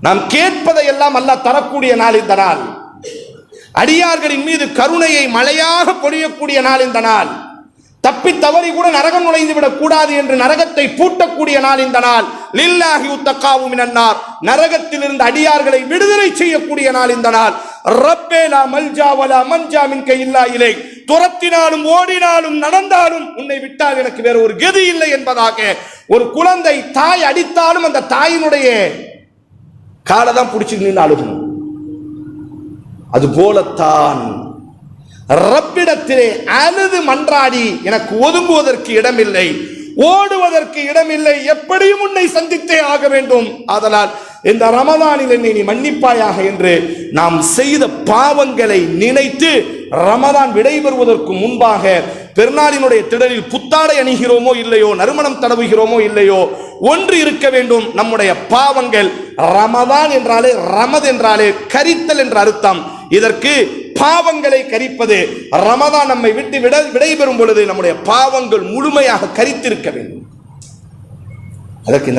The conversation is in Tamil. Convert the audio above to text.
நாம் கேட்பதை எல்லாம் அல்லாஹ் தரக்கூடிய நாள் இந்த நாள். அடியார்களின் மீது கருணையை மழையாக பொழியக்கூடிய நாள் இந்த நாள். தப்பி தவறி கூட நரகம் நுழைந்து விடக் கூடாது என்று நரகத்தை பூட்டக்கூடிய நாள் இந்த நாள். லில்லாஹி உத்தகாவு மினன்னார், நரகத்திலிருந்து அடியார்களை விடுதலை செய்யக்கூடிய நாள் இந்த நாள். ரப்பே லா மல்ஜா வலா மன்ஜா மின்க இல்லா இலைக், துரத்தினாலும் ஓடினாலும் நடந்தாலும் உன்னை விட்டால் எனக்கு வேற ஒரு கதி இல்லை என்பதாக ஒரு குழந்தை தாய் அடித்தாலும் அந்த தாயினுடைய காலை தான் பிடிச்சிட்டு நின்று அழுகணும். அது போலத்தான் ரப்பிடத்திலே அழுது மன்றாடி எனக்கு ஒதுங்குவதற்கு இடமில்லை, ஓடுவதற்கு இடமில்லை, எப்படியும் உன்னை சந்தித்தே ஆக வேண்டும், அதனால் இந்த ரமதானில் என்னை நீ மன்னிப்பாயாக என்று நாம் செய்த பாவங்களை நினைத்து ரமதான் விடைபெறுவதற்கு முன்பாக பெருநாளினுடைய திடலில் புத்தாடை அணிகிறோமோ இல்லையோ, நறுமணம் தடவுகிறோமோ இல்லையோ, ஒன்று இருக்க வேண்டும், நம்முடைய பாவங்கள். ரமதான் என்றாலே, ரமத் என்றாலே கரித்தல் என்ற அர்த்தம். இதற்கு பாவங்களை கரிப்பது. ரமதான் நம்மை விட்டு விடைபெறும் பொழுது நம்முடைய பாவங்கள் முழுமையாக கரித்திருக்க வேண்டும். அதற்கு